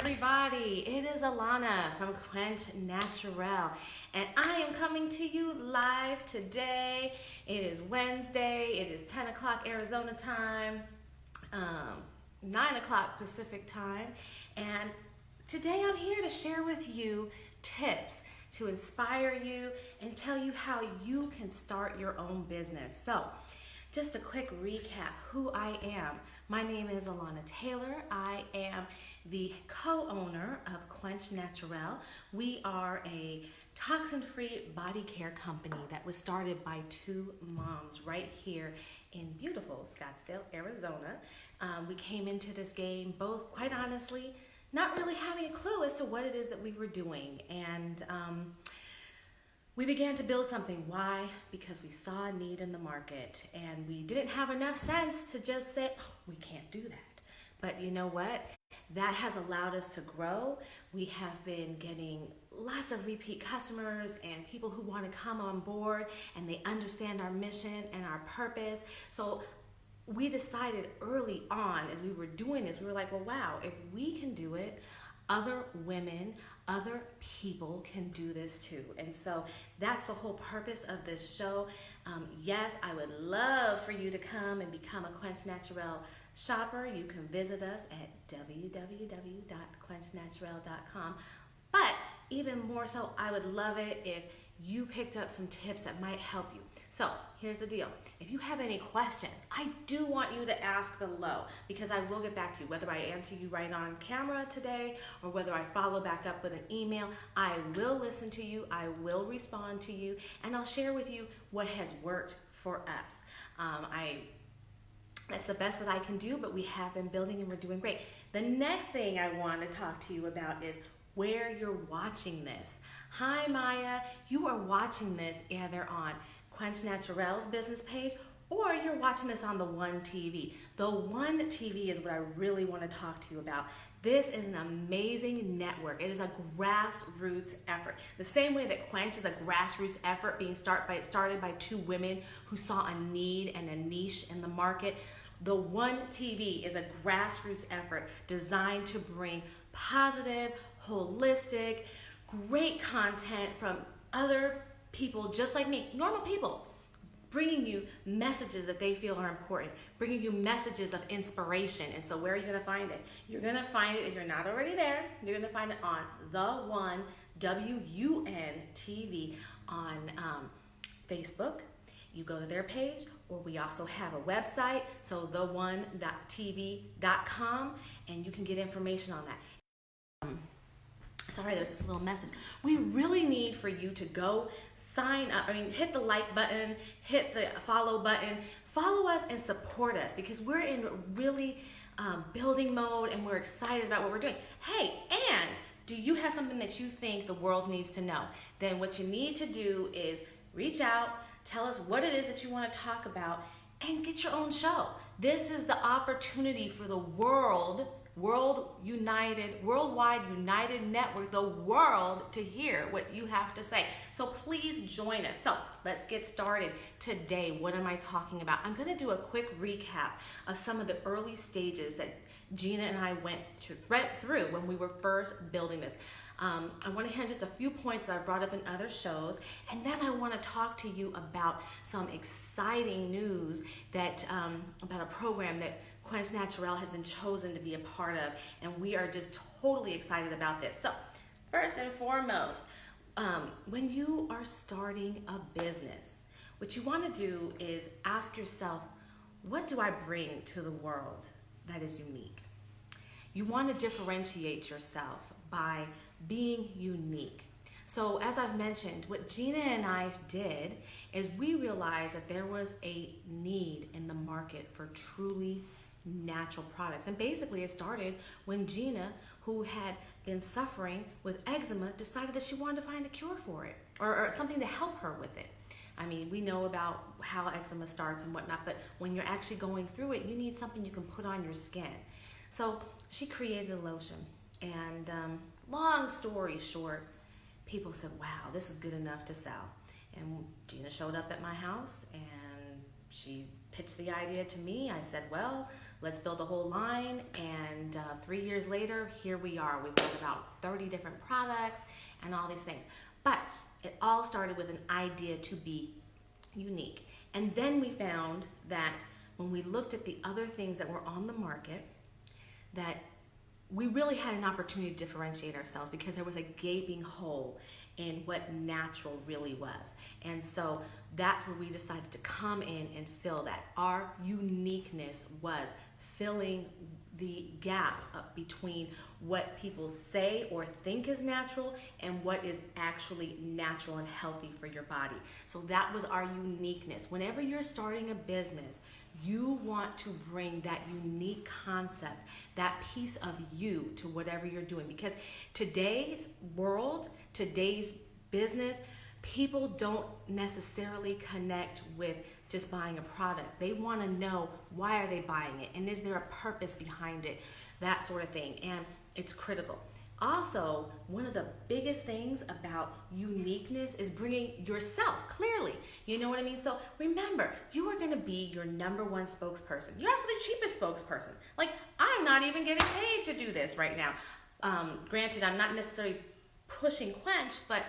everybody. It is Allana from Quench, Naturel, and I am coming to you live today. It is Wednesday. It is 10 o'clock Arizona time, 9 o'clock Pacific time, and today I'm here to share with you tips to inspire you and tell you how you can start your own business. So, just a quick recap who I am. My name is Allana Taylor. I am the co-owner of Quench Naturel. We are a toxin-free body care company that was started by two moms right here in beautiful Scottsdale, Arizona. We came into this game both, quite honestly, not really having a clue as to what it is that we were doing. And we began to build something. Why? Because we saw a need in the market and we didn't have enough sense to just say, oh, we can't do that. But you know what? That has allowed us to grow. We have been getting lots of repeat customers and people who want to come on board and they understand our mission and our purpose. So we decided early on as we were doing this, we were like, well, wow, if we can do it, other women, other people can do this too. And so that's the whole purpose of this show. Yes, I would love for you to come and become a Quench Naturel shopper. You can visit us at www.quenchnaturel.com. But even more so, I would love it if you picked up some tips that might help you. So here's the deal. If you have any questions, I do want you to ask below because I will get back to you. Whether I answer you right on camera today or whether I follow back up with an email, I will listen to you, I will respond to you, and I'll share with you what has worked for us. That's the best that I can do, but we have been building and we're doing great. The next thing I want to talk to you about is where you're watching this. Hi Maya, you are watching this either on Quench Naturel's business page or you're watching this on the One TV. The One TV is what I really want to talk to you about. This is an amazing network. It is a grassroots effort. The same way that Quench is a grassroots effort being started by two women who saw a need and a niche in the market. The One TV is a grassroots effort designed to bring positive, holistic, great content from other people just like me, normal people, bringing you messages that they feel are important, bringing you messages of inspiration. And so where are you going to find it? You're going to find it, if you're not already there, you're going to find it on The One, WUN TV on Facebook. You go to their page, or we also have a website, so theone.tv.com, and you can get information on that. Sorry, there's this little message. We really need for you to go sign up. Hit the like button, hit the follow button, follow us and support us because we're in really building mode and we're excited about what we're doing. Hey, and do you have something that you think the world needs to know? Then what you need to do is reach out, tell us what it is that you want to talk about, and get your own show. This is the opportunity for the worldwide united network, the world, to hear what you have to say. So please join us. So let's get started today. What am I talking about? I'm going to do a quick recap of some of the early stages that Gina and I went through when we were first building this. I want to hit just a few points that I've brought up in other shows, and then I want to talk to you about some exciting news that about a program that Quench Naturel has been chosen to be a part of, and we are just totally excited about this. So, first and foremost, when you are starting a business, what you want to do is ask yourself, what do I bring to the world that is unique? You want to differentiate yourself by being unique. So as I've mentioned, what Gina and I did is we realized that there was a need in the market for truly natural products. And basically it started when Gina, who had been suffering with eczema, decided that she wanted to find a cure for it or something to help her with it. I mean, we know about how eczema starts and whatnot, but when you're actually going through it, you need something you can put on your skin. So she created a lotion, and long story short, people said, wow, this is good enough to sell. And Gina showed up at my house and she pitched the idea to me. I said, well, let's build a whole line. And 3 years later, here we are. We've got about 30 different products and all these things. But it all started with an idea to be unique. And then we found that when we looked at the other things that were on the market, that we really had an opportunity to differentiate ourselves because there was a gaping hole in what natural really was. And so that's where we decided to come in and fill that. Our uniqueness was filling the gap up between what people say or think is natural and what is actually natural and healthy for your body. So that was our uniqueness. Whenever you're starting a business, you want to bring that unique concept, that piece of you to whatever you're doing. Because today's world, today's business, people don't necessarily connect with just buying a product. They want to know, why are they buying it? And is there a purpose behind it? That sort of thing. And it's critical. Also, one of the biggest things about uniqueness is bringing yourself clearly. You know what I mean? So remember, you are going to be your number one spokesperson. You're also the cheapest spokesperson. Like, I'm not even getting paid to do this right now. Granted, I'm not necessarily pushing Quench, but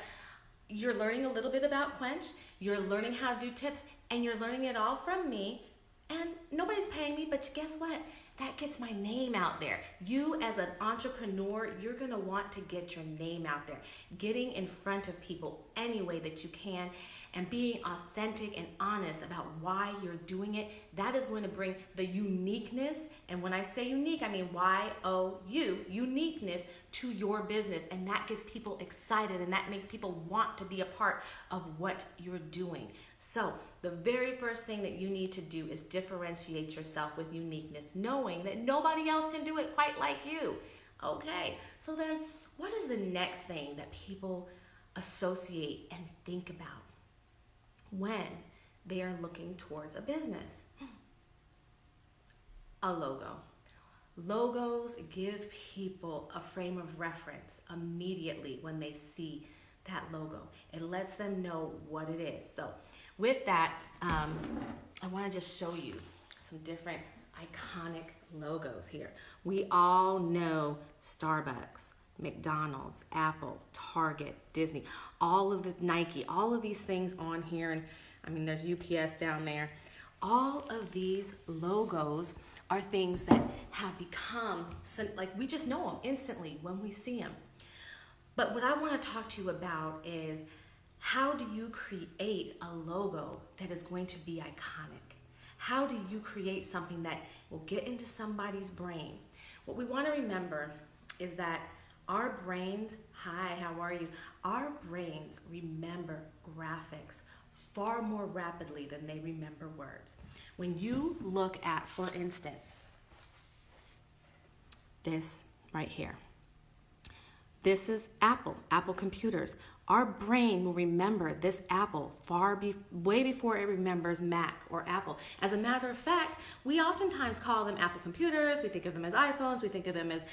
you're learning a little bit about Quench. You're learning how to do tips, and you're learning it all from me. And nobody's paying me, but guess what? That gets my name out there. You as an entrepreneur, you're gonna want to get your name out there. Getting in front of people any way that you can and being authentic and honest about why you're doing it, that is going to bring the uniqueness. And when I say unique, I mean Y-O-U, uniqueness to your business. And that gets people excited and that makes people want to be a part of what you're doing. So the very first thing that you need to do is differentiate yourself with uniqueness, knowing that nobody else can do it quite like you. Okay, so then what is the next thing that people associate and think about when they are looking towards a business? A logo. Logos give people a frame of reference immediately when they see that logo. It lets them know what it is. So with that, I want to just show you some different iconic logos here. We all know Starbucks, McDonald's, Apple, Target, Disney, all of the Nike, all of these things on here. And I mean, there's UPS down there. All of these logos are things that have become, like, we just know them instantly when we see them. But what I want to talk to you about is, how do you create a logo that is going to be iconic? How do you create something that will get into somebody's brain? What we want to remember is that our brains, hi, how are you? Our brains remember graphics far more rapidly than they remember words. When you look at, for instance, this right here. This is Apple computers. Our brain will remember this Apple way before it remembers Mac or Apple. As a matter of fact, we oftentimes call them Apple computers. We think of them as iPhones. We think of them as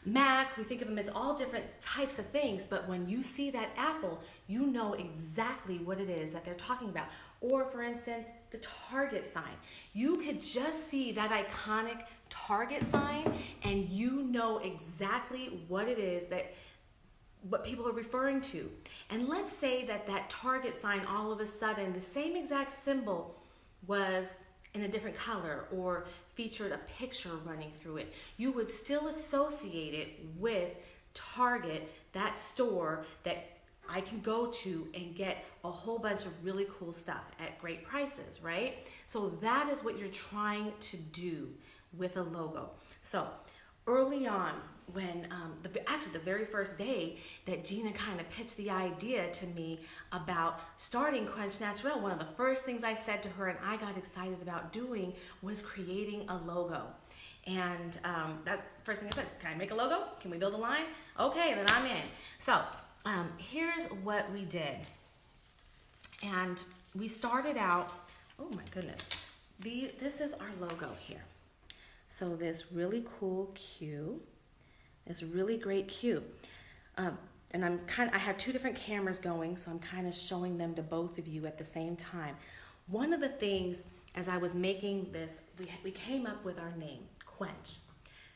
Mac. We think of them as all different types of things. But when you see that Apple, you know exactly what it is that they're talking about. Or for instance, the Target sign. You could just see that iconic Target sign and you know exactly what it is what people are referring to. And let's say that Target sign, all of a sudden, the same exact symbol was in a different color or featured a picture running through it. You would still associate it with Target, that store that I can go to and get a whole bunch of really cool stuff at great prices, right? So that is what you're trying to do with a logo. So early on, when actually the very first day that Gina kind of pitched the idea to me about starting Quench Naturel, one of the first things I said to her and I got excited about doing was creating a logo. And that's the first thing I said. Can I make a logo? Can we build a line? Okay, then I'm in. So here's what we did. And we started out, oh my goodness, this is our logo here. So this really cool Q, this really great Q. And I have two different cameras going, so I'm kind of showing them to both of you at the same time. One of the things, as I was making this, we came up with our name, Quench.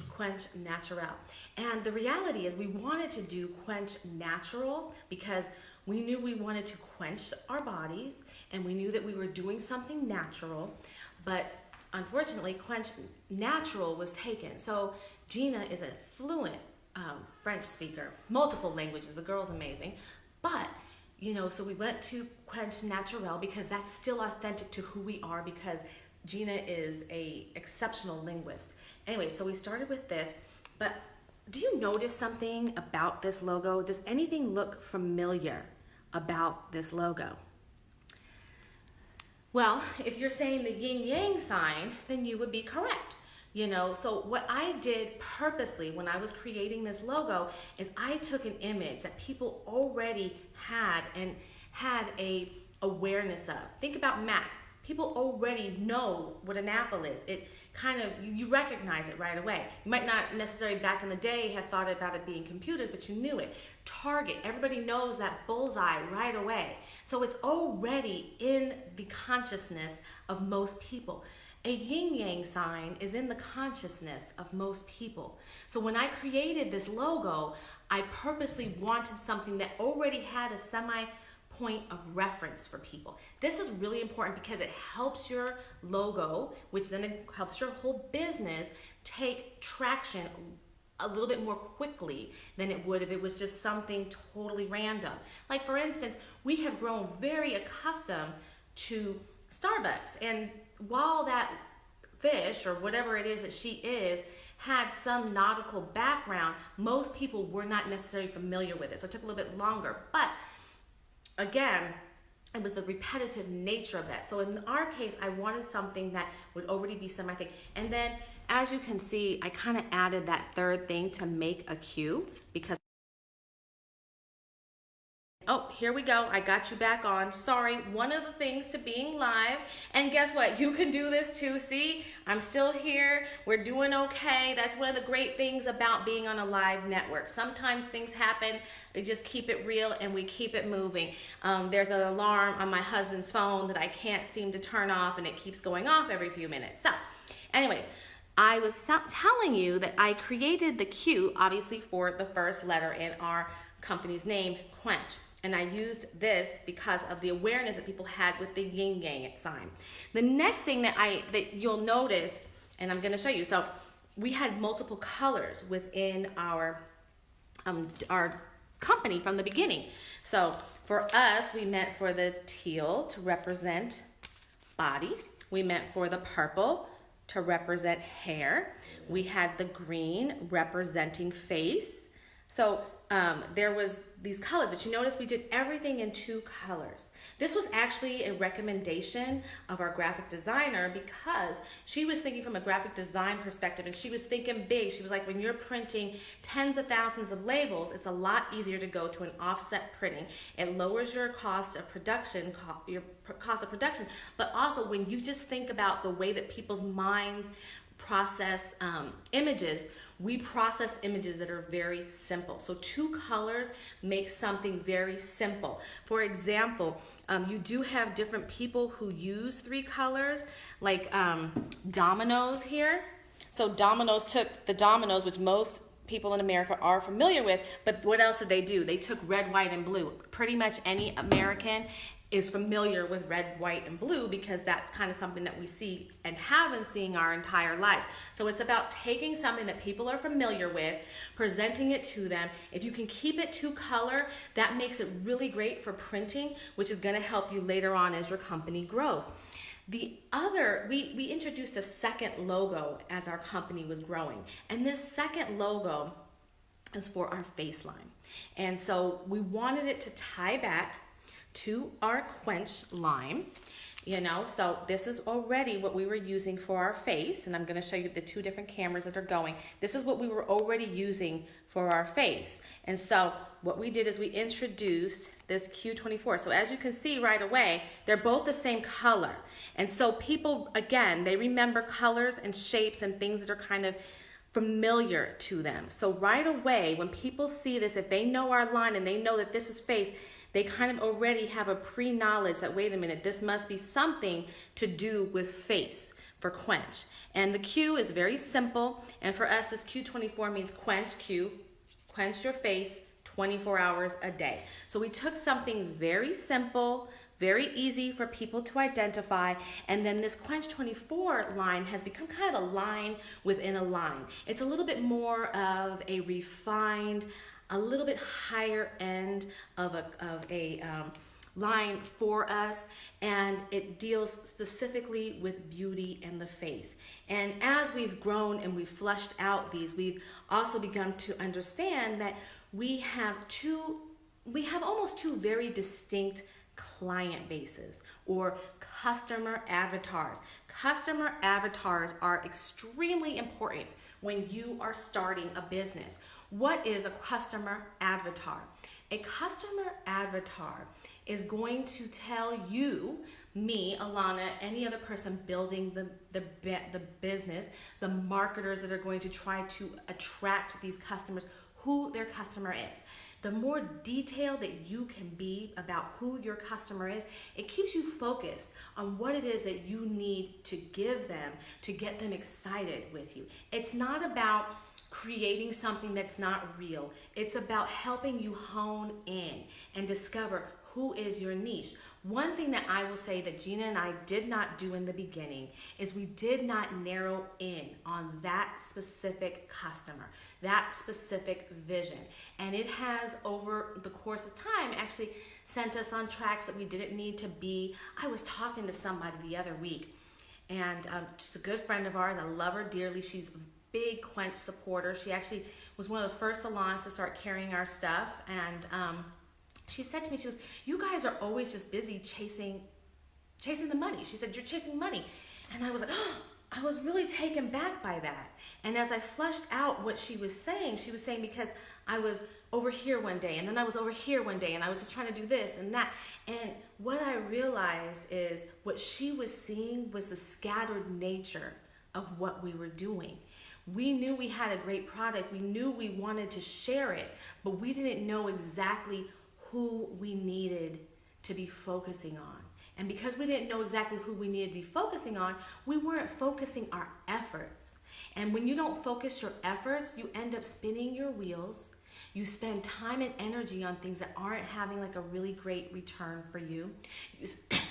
Quench Naturel. And the reality is we wanted to do Quench Natural because we knew we wanted to quench our bodies and we knew that we were doing something natural, but unfortunately Quench Natural was taken. So Gina is a fluent French speaker, multiple languages. The girl's amazing. But, so we went to Quench Naturel because that's still authentic to who we are, because Gina is a exceptional linguist. Anyway, so we started with this, but do you notice something about this logo? Does anything look familiar about this logo? Well, if you're saying the yin yang sign, then you would be correct. So what I did purposely when I was creating this logo is I took an image that people already had and had a awareness of. Think about Mac. People already know what an apple is. It kind of, you recognize it right away. You might not necessarily back in the day have thought about it being computers, but you knew it. Target, everybody knows that bullseye right away. So it's already in the consciousness of most people. A yin-yang sign is in the consciousness of most people. So when I created this logo, I purposely wanted something that already had a point of reference for people. This is really important because it helps your logo, which then it helps your whole business take traction a little bit more quickly than it would if it was just something totally random. Like for instance, we have grown very accustomed to Starbucks, and while that fish or whatever it is that she is had some nautical background, most people were not necessarily familiar with it, so it took a little bit longer. But again, it was the repetitive nature of that. So in our case, I wanted something that would already be semi-thing. And then, as you can see, I kind of added that third thing to make a cue because oh, here we go. I got you back on. Sorry, one of the things to being live. And guess what? You can do this too. See, I'm still here. We're doing okay. That's one of the great things about being on a live network. Sometimes things happen. We just keep it real and we keep it moving. There's an alarm on my husband's phone that I can't seem to turn off, and it keeps going off every few minutes. So anyways, I was telling you that I created the cue, obviously, for the first letter in our company's name, Quench. And I used this because of the awareness that people had with the yin yang sign. The next thing that you'll notice, and I'm going to show you, so we had multiple colors within our company from the beginning. So for us, we meant for the teal to represent body. We meant for the purple to represent hair. We had the green representing face. So there was these colors, but you notice we did everything in 2 colors. This was actually a recommendation of our graphic designer because she was thinking from a graphic design perspective, and she was thinking big. She was like, when you're printing tens of thousands of labels, it's a lot easier to go to an offset printing. It lowers your cost of production, but also when you just think about the way that people's minds process images, we process images that are very simple. So 2 colors make something very simple. For example, you do have different people who use 3 colors, like Domino's here. So Domino's took the dominoes, which most people in America are familiar with, but what else did they do? They took red, white, and blue. Pretty much any American is familiar with red, white, and blue because that's kind of something that we see and have been seeing our entire lives. So it's about taking something that people are familiar with, presenting it to them. If you can keep it 2 color, that makes it really great for printing, which is going to help you later on as your company grows. The other, we introduced a second logo as our company was growing. And this second logo is for our face line. And so we wanted it to tie back to our Quench line, so this is already what we were using for our face, and I'm going to show you the 2 different cameras that are going. This is what we were already using for our face, and so what we did is we introduced this Q24. So as you can see right away, they're both the same color, and so people, again, they remember colors and shapes and things that are kind of familiar to them. So right away, when people see this, if they know our line and they know that this is face, they kind of already have a pre-knowledge that, wait a minute, this must be something to do with face. for Quench. And the Q is very simple. And for us, this Q24 means quench, Q, quench your face 24 hours a day. So we took something very simple, very easy for people to identify, and then this Quench 24 line has become kind of a line within a line. It's a little bit more of a refined, a little bit higher end of a line for us, and it deals specifically with beauty and the face. And as we've grown and we've fleshed out these, we've also begun to understand that we have almost two very distinct client bases or customer avatars. Customer avatars are extremely important when you are starting a business. What is a customer avatar? A customer avatar is going to tell you, me, Allana, any other person building the business, the marketers that are going to try to attract these customers, who their customer is. The more detailed that you can be about who your customer is, it keeps you focused on what it is that you need to give them to get them excited with you. It's not about creating something that's not real. It's about helping you hone in and discover who is your niche. One thing that I will say that Gina and I did not do in the beginning is we did not narrow in on that specific customer, that specific vision. And it has, over the course of time, actually sent us on tracks that we didn't need to be. I was talking to somebody the other week, and she's a good friend of ours. I love her dearly. She's a big Quench supporter. She actually was one of the first salons to start carrying our stuff. And she said to me, she goes, "You guys are always just busy chasing the money." She said, "You're chasing money." And I was like, oh, I was really taken back by that. And as I fleshed out what she was saying because I was over here one day, and then I was over here one day, and I was just trying to do this and that. And what I realized is what she was seeing was the scattered nature of what we were doing. We knew we had a great product. We knew we wanted to share it, but we didn't know exactly who we needed to be focusing on. And because we didn't know exactly who we needed to be focusing on, we weren't focusing our efforts. And when you don't focus your efforts, you end up spinning your wheels. You spend time and energy on things that aren't having like a really great return for you.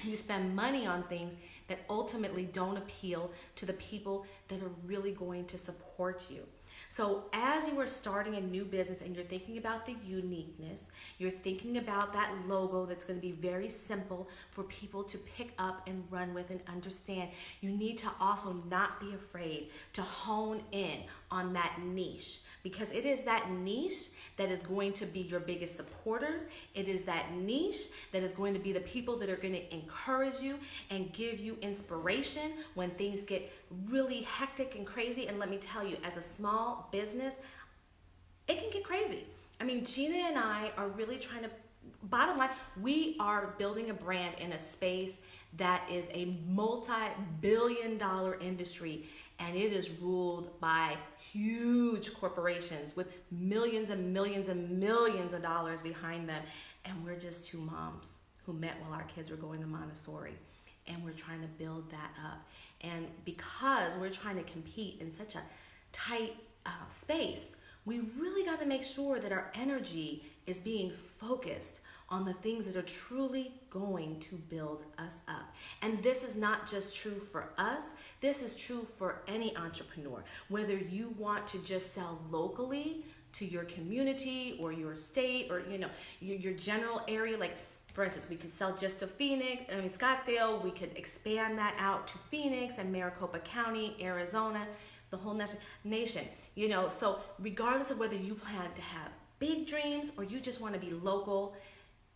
You spend money on things that ultimately don't appeal to the people that are really going to support you. So as you are starting a new business and you're thinking about the uniqueness, you're thinking about that logo that's going to be very simple for people to pick up and run with and understand, you need to also not be afraid to hone in on that niche, because it is that niche that is going to be your biggest supporters. It is that niche that is going to be the people that are going to encourage you and give you inspiration when things get really hectic and crazy. And let me tell you, as a small business, it can get crazy. I mean, Gina and I are really trying to, bottom line, we are building a brand in a space that is a multi-billion-dollar industry, and it is ruled by huge corporations with millions and millions and millions of dollars behind them. And we're just two moms who met while our kids were going to Montessori. And we're trying to build that up. And because we're trying to compete in such a tight space, we really got to make sure that our energy is being focused on the things that are truly going to build us up. And this is not just true for us, this is true for any entrepreneur. Whether you want to just sell locally to your community or your state or your general area, like for instance, we could sell just to Scottsdale, we could expand that out to Phoenix and Maricopa County, Arizona, the whole nation. So regardless of whether you plan to have big dreams or you just want to be local,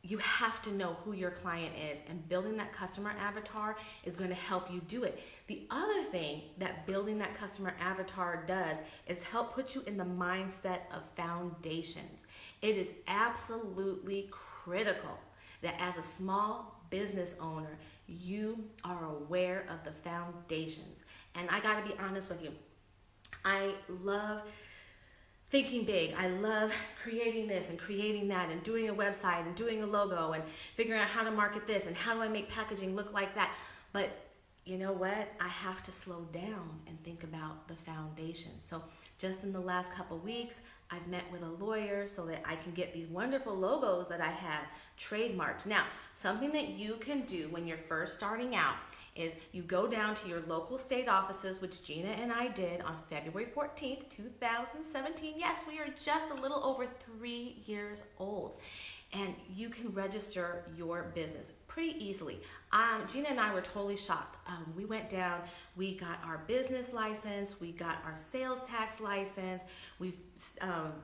you have to know who your client is, and building that customer avatar is going to help you do it. The other thing that building that customer avatar does is help put you in the mindset of foundations. It is absolutely critical that as a small business owner, you are aware of the foundations. And I got to be honest with you, I love thinking big. I love creating this and creating that and doing a website and doing a logo and figuring out how to market this and how do I make packaging look like that. But you know what? I have to slow down and think about the foundation. So just in the last couple weeks, I've met with a lawyer so that I can get these wonderful logos that I had trademarked. Now, something that you can do when you're first starting out is you go down to your local state offices, which Gina and I did on February 14th, 2017. Yes, we are just a little over 3 years old. And you can register your business pretty easily. Gina and I were totally shocked. We went down, we got our business license, we got our sales tax license, we've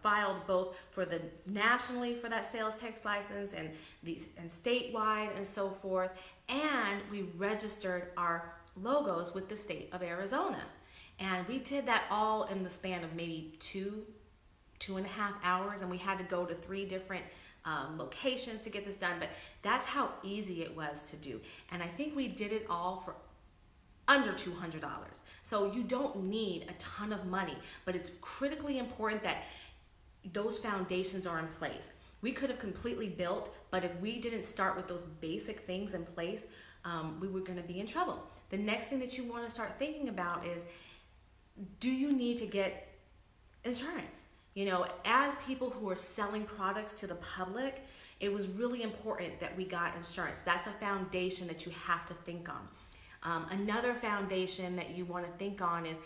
filed both for the nationally for that sales tax license and statewide and so forth. And we registered our logos with the state of Arizona. And we did that all in the span of maybe 2.5 hours, and we had to go to 3 different locations to get this done, but that's how easy it was to do. And I think we did it all for under $200. So you don't need a ton of money, but it's critically important that those foundations are in place. We could have completely built, but if we didn't start with those basic things in place, we were going to be in trouble. The next thing that you want to start thinking about is, do you need to get insurance? You know, as people who are selling products to the public, it was really important that we got insurance. That's a foundation that you have to think on. Another foundation that you want to think on is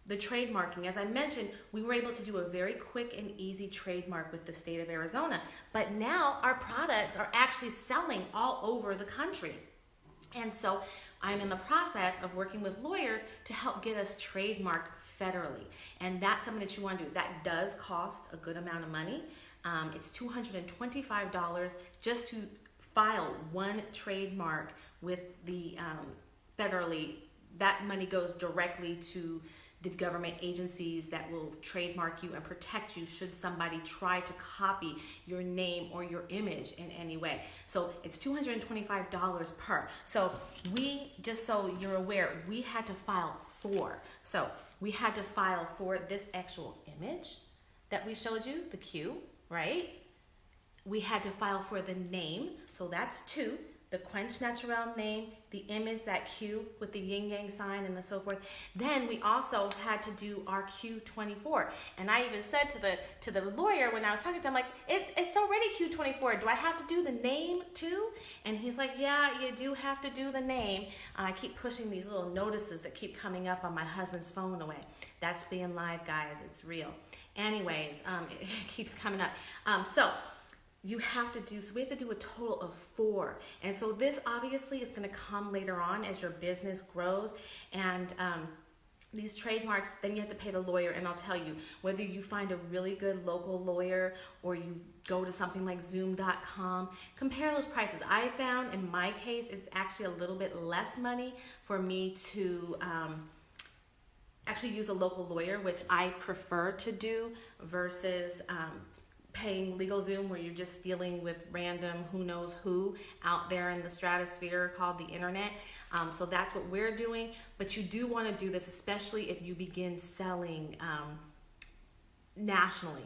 the trademarking. As I mentioned, we were able to do a very quick and easy trademark with the state of Arizona, but now our products are actually selling all over the country. And so I'm in the process of working with lawyers to help get us trademarked federally. And that's something that you want to do. That does cost a good amount of money. It's $225 just to file one trademark with the federally. That money goes directly to the government agencies that will trademark you and protect you should somebody try to copy your name or your image in any way. So it's $225 per. So we, just so you're aware, we had to file 4. So we had to file for this actual image that we showed you, the Q, right? We had to file for the name, so that's 2. The Quench Naturel name, the image, that Q with the yin yang sign and so forth. Then we also had to do our Q24. And I even said to the lawyer when I was talking to him, like, it's already Q24. Do I have to do the name too? And he's like, yeah, you do have to do the name. I keep pushing these little notices that keep coming up on my husband's phone away. That's being live, guys. It's real. Anyways, it keeps coming up. So we have to do a total of 4. And so this obviously is going to come later on as your business grows. And these trademarks, then you have to pay the lawyer. And I'll tell you, whether you find a really good local lawyer or you go to something like zoom.com, compare those prices. I found in my case, it's actually a little bit less money for me to actually use a local lawyer, which I prefer to do versus paying LegalZoom, where you're just dealing with random who knows who out there in the stratosphere called the internet. So that's what we're doing. But you do want to do this, especially if you begin selling nationally.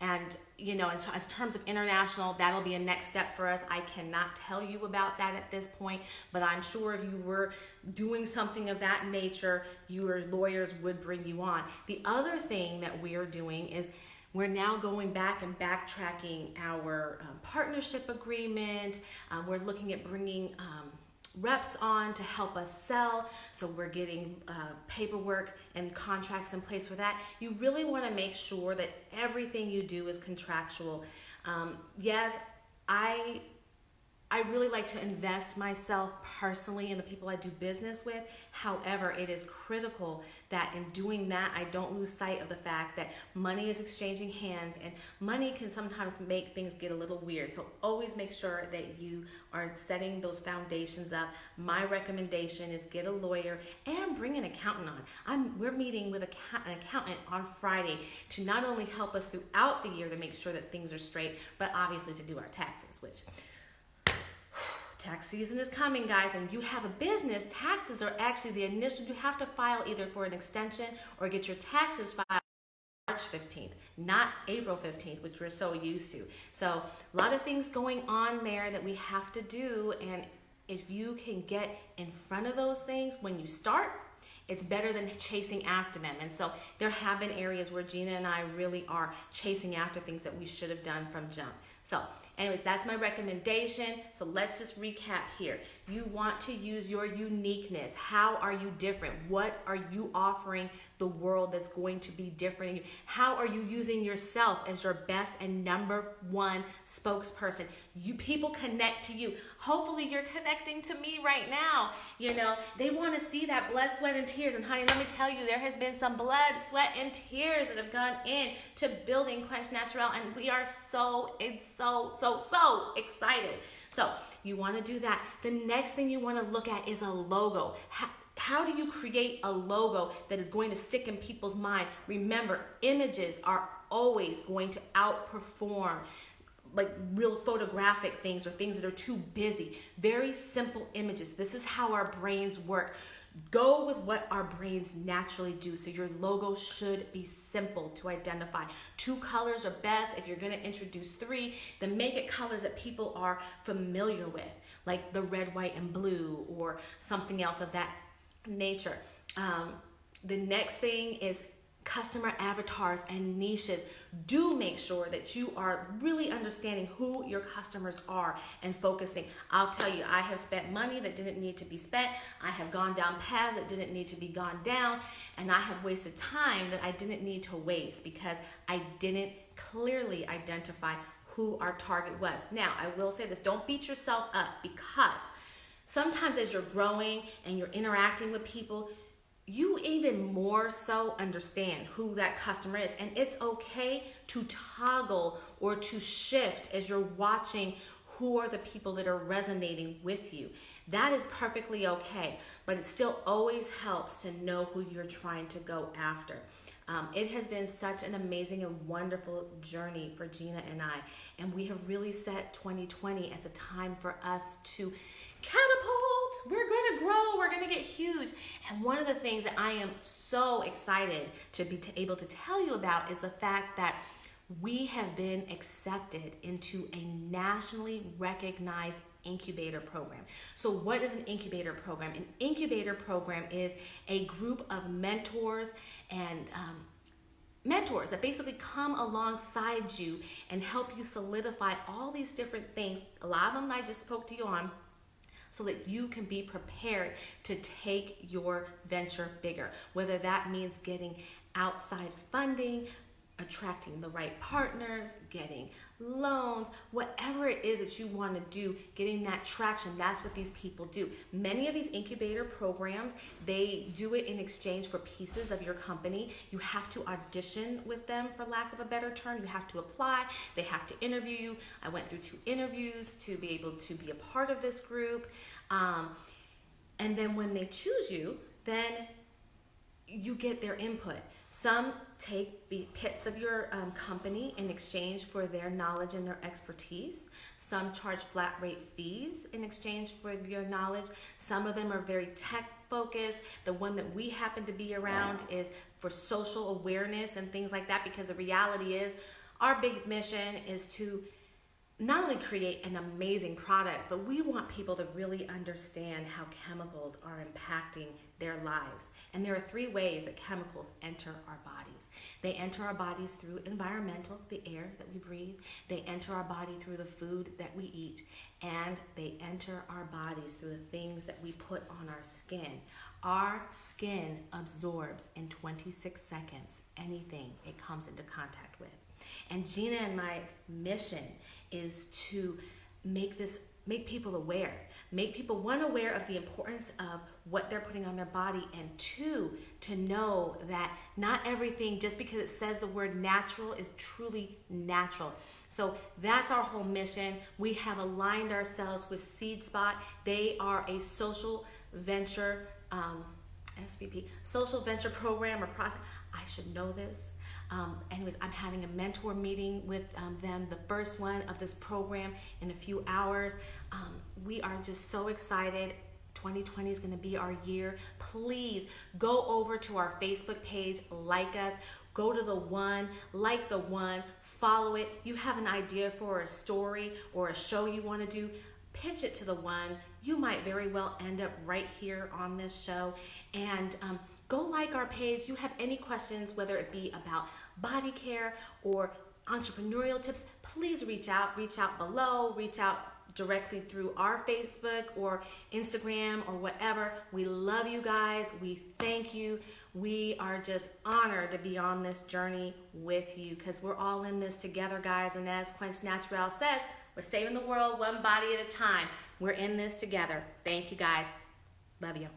And, you know, as terms of international, that'll be a next step for us. I cannot tell you about that at this point, but I'm sure if you were doing something of that nature, your lawyers would bring you on. The other thing that we are doing is we're now going back and backtracking our partnership agreement. We're looking at bringing reps on to help us sell. So we're getting paperwork and contracts in place for that. You really want to make sure that everything you do is contractual. Yes, I really like to invest myself personally in the people I do business with. However, it is critical that in doing that, I don't lose sight of the fact that money is exchanging hands, and money can sometimes make things get a little weird. So always make sure that you are setting those foundations up. My recommendation is get a lawyer and bring an accountant on. We're meeting with an accountant on Friday to not only help us throughout the year to make sure that things are straight, but obviously to do our taxes, which tax season is coming, guys, and you have a business. Taxes are actually the initial. You have to file either for an extension or get your taxes filed March 15th, not April 15th, which we're so used to. So a lot of things going on there that we have to do, and if you can get in front of those things when you start, it's better than chasing after them. And so there have been areas where Gina and I really are chasing after things that we should have done from jump. So anyways, that's my recommendation. So let's just recap here. You want to use your uniqueness. How are you different? What are you offering the world that's going to be different? How are you using yourself as your best and number one spokesperson? You people connect to you. Hopefully you're connecting to me right now. You know, they want to see that blood, sweat, and tears. And honey, let me tell you, there has been some blood, sweat, and tears that have gone in to building Quench Naturel, and we are so excited. So you want to do that. The next thing you want to look at is a logo. How do you create a logo that is going to stick in people's mind? Remember, images are always going to outperform like real photographic things or things that are too busy. Very simple images. This is how our brains work. Go with what our brains naturally do. So your logo should be simple to identify. 2 colors are best. If you're going to introduce 3, then make it colors that people are familiar with, like the red, white, and blue, or something else of that nature. The next thing is customer avatars and niches. Do make sure that you are really understanding who your customers are and focusing. I'll tell you, I have spent money that didn't need to be spent. I have gone down paths that didn't need to be gone down. And I have wasted time that I didn't need to waste because I didn't clearly identify who our target was. Now, I will say this, don't beat yourself up, because sometimes as you're growing and you're interacting with people, you even more so understand who that customer is. And it's okay to toggle or to shift as you're watching who are the people that are resonating with you. That is perfectly okay, but it still always helps to know who you're trying to go after. It has been such an amazing and wonderful journey for Gina and I, and we have really set 2020 as a time for us to catapult. We're going to grow. We're going to get huge. And one of the things that I am so excited to be able to tell you about is the fact that we have been accepted into a nationally recognized incubator program. So what is an incubator program? An incubator program is a group of mentors and mentors that basically come alongside you and help you solidify all these different things. A lot of them I just spoke to you on, so that you can be prepared to take your venture bigger. Whether that means getting outside funding, attracting the right partners, getting loans, whatever it is that you want to do, getting that traction, that's what these people do. Many of these incubator programs, they do it in exchange for pieces of your company. You have to audition with them, for lack of a better term. You have to apply. They have to interview you. I went through 2 interviews to be able to be a part of this group. And then when they choose you, then you get their input. Some take bits of your company in exchange for their knowledge and their expertise. Some charge flat rate fees in exchange for your knowledge. Some of them are very tech focused. The one that we happen to be around is for social awareness and things like that, because the reality is our big mission is to not only create an amazing product, but we want people to really understand how chemicals are impacting their lives. And there are 3 ways that chemicals enter our bodies. They enter our bodies through environmental, the air that we breathe. They enter our body through the food that we eat. And they enter our bodies through the things that we put on our skin. Our skin absorbs in 26 seconds anything it comes into contact with. And Gina and my mission is to make people aware. Make people, 1, aware of the importance of what they're putting on their body, and 2, to know that not everything, just because it says the word natural, is truly natural. So that's our whole mission. We have aligned ourselves with Seed Spot. They are a social venture SVP, social venture program or process. I should know this. Anyways, I'm having a mentor meeting with them, the first one of this program, in a few hours. We are just so excited. 2020 is going to be our year. Please go over to our Facebook page, like us, go to the one, like the one, follow it. You have an idea for a story or a show you want to do, pitch it to the one. You might very well end up right here on this show. And go like our page. You have any questions, whether it be about body care or entrepreneurial tips, please reach out below, reach out directly through our Facebook or Instagram or whatever. We love you guys. We thank you. We are just honored to be on this journey with you because we're all in this together, guys. And as Quench Naturel says, we're saving the world one body at a time. We're in this together. Thank you, guys. Love you.